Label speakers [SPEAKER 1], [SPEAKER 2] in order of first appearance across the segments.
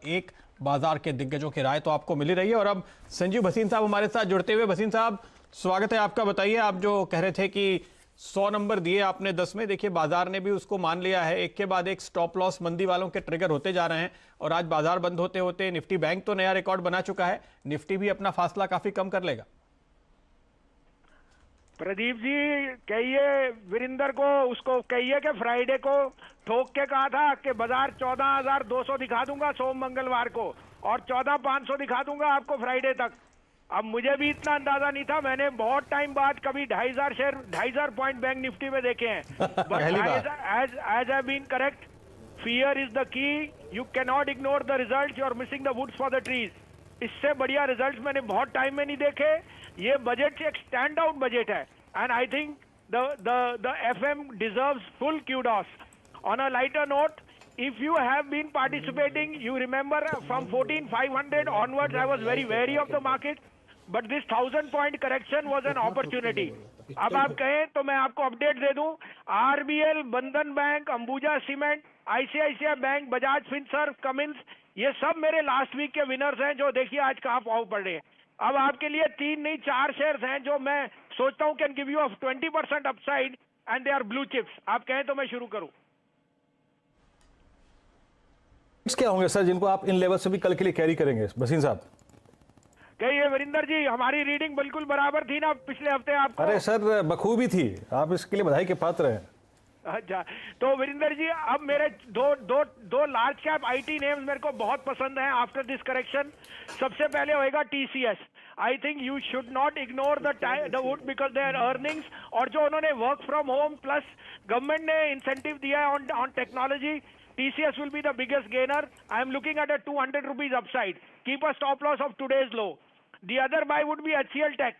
[SPEAKER 1] एक बाजार के दिग्गजों की राय तो आपको मिली रही है। और अब संजीव भसीन साहब हमारे साथ जुड़ते हुए। भसीन साहब, स्वागत है आपका। बताइए, आप जो कह रहे थे कि 100 नंबर दिए आपने 10 में, देखिए बाजार ने भी उसको मान लिया है। एक के बाद एक स्टॉप लॉस मंदी वालों के ट्रिगर होते जा रहे हैं और आज बाजार बंद होते होते निफ्टी बैंक तो नया रिकॉर्ड बना चुका है, निफ्टी भी अपना फासला काफी कम कर लेगा।
[SPEAKER 2] प्रदीप जी कहिए वीरेंद्र को, उसको कहिए कि फ्राइडे को ठोक के कहा था कि बाजार 14,200 दिखा दूंगा सोम मंगलवार को और 14,500 दिखा दूंगा आपको फ्राइडे तक। अब मुझे भी इतना अंदाजा नहीं था, मैंने बहुत टाइम बाद कभी 2,500 शेयर 2,500 पॉइंट बैंक निफ्टी में देखे हैं। But as I been correct, fear is the key, you can not ignore the result, you are missing the woods for the trees. इससे बढ़िया रिजल्ट मैंने बहुत टाइम में नहीं देखे। ये बजट एक स्टैंड आउट बजट है and I think the FM deserves full kudos. On a lighter note, if you have been participating, you remember from 14,500 onwards I was very wary of the market, but this 1,000 point correction was an opportunity. अब आप कहें तो मैं आपको update दे दूं, RBL, बंधन bank, Ambuja cement, ICICI bank, Bajaj Finserv, Cummins, ये सब मेरे लास्ट वीक के विनर्स हैं जो देखिए आज कहां पाव पड़ रहे हैं। अब आपके लिए 3 नहीं 4 शेयर्स हैं जो मैं सोचता हूं can give you 20% upside and they are blue chips. आप कहें तो मैं शुरू करूं।
[SPEAKER 3] क्या होंगे सर जिनको आप इन लेवल से भी कल के लिए कैरी करेंगे भसीन साहब?
[SPEAKER 2] कहिए वीरेंद्र जी, हमारी रीडिंग बिल्कुल बराबर थी ना पिछले हफ्ते आपको?
[SPEAKER 3] अरे सर बखूबी थी, आप इसके लिए बधाई के पात्र हैं।
[SPEAKER 2] अच्छा, तो वीरेंद्र जी अब मेरे दो लार्ज कैप आईटी नेम्स मेरे को बहुत पसंद हैं आफ्टर दिस करेक्शन। सबसे पहले होएगा TCS. I think you should not ignore the wood because there earnings, और जो उन्होंने work from home plus government ने इंसेंटिव दिया है on technology, TCS will be the biggest gainer. I am looking at a 200 rupees upside. Keep a stop loss of today's low. The other buy would be HCL Tech.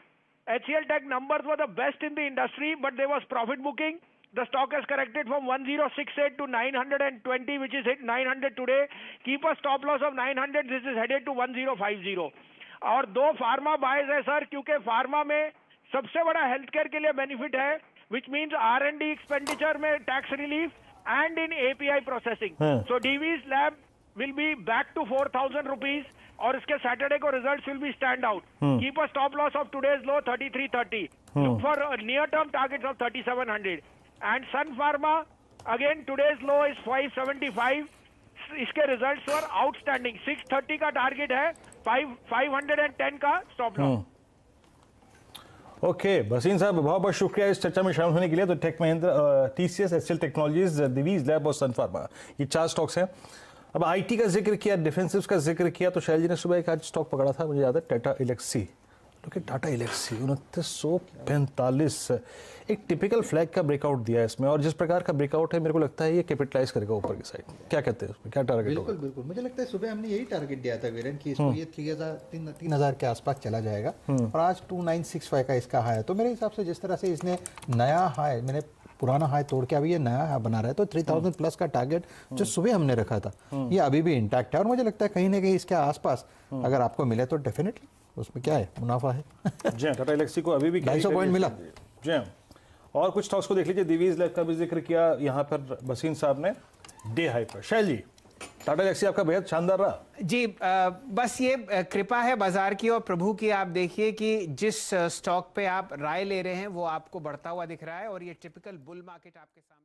[SPEAKER 2] HCL Tech numbers were the best in the industry, but there was profit booking. The stock has corrected from 1068 to 920, which is hit 900 today. Keep a stop loss of 900. This is headed to 1050. और दो pharma boys है sir, क्योंकि pharma में सबसे बड़ा health care के लिए benefit है, विच मीन्स R&D एक्सपेंडिचर में tax relief and in API processing. So Divi's lab will be back to 4,000 rupees और इसके सैटरडे को results will be stand out. Keep a stop loss of today's low 3330. Look for near term targets of 3,700. And Sun Pharma again today's low is 575. इसके results were outstanding. 630 का target है, 510 का stop loss.
[SPEAKER 3] Okay Bhasin साहब, बहुत बहुत शुक्रिया इस चर्चा में शामिल होने के लिए। तो tech Mahindra, TCS, HCL technologies, Divi's lab और सन फार्मा, ये 4 स्टॉक्स हैं। अब आईटी का जिक्र किया, डिफेंसिव्स का जिक्र किया, तो शैल जी ने सुबह एक आज स्टॉक पकड़ा था, मुझे याद है, टाटा एलेक्सी। टाटा एलेक्सी 2945 एक टिपिकल फ्लैग का ब्रेकआउट दिया है इसमें, और जिस प्रकार का ब्रेकआउट है मेरे को लगता है ये कैपिटलाइज करेगा ऊपर की साइड। क्या कहते हैं उसमें, क्या टारगेट होगा?
[SPEAKER 4] बिल्कुल, मुझे लगता है सुबह हमने यही टारगेट दिया था वीरेन कि इसको ये 3,000 के आसपास चला जाएगा, और आज 2965 का इसका हाई है। तो मेरे हिसाब से जिस तरह से इसने नया हाई, मैंने पुराना हाई तोड़ के अभी ये नया हाई बना रहा है, तो 3,000 प्लस का टारगेट जो सुबह हमने रखा था ये अभी भी इंटैक्ट है, और मुझे लगता है कहीं ना कहीं इसके आसपास अगर आपको मिले तो डेफिनेटली उसमें क्या है, मुनाफा है।
[SPEAKER 3] जी हाँ, टाटा एलेक्सी को अभी भी
[SPEAKER 4] 250 पॉइंट मिला।
[SPEAKER 3] जी हाँ, और कुछ स्टॉक्स को देख लीजिए। दिवीज लैब का भी जिक्र किया यहाँ पर भसीन साहब ने डे हाई पर। शैल जी, टाटा एलेक्सी आपका बेहद शानदार रहा
[SPEAKER 5] जी। बस ये कृपा है बाजार की और प्रभु की। आप देखिए कि जिस स्टॉक पे आप राय ले रहे हैं वो आपको बढ़ता हुआ दिख रहा है, और ये टिपिकल बुल मार्केट आपके सामने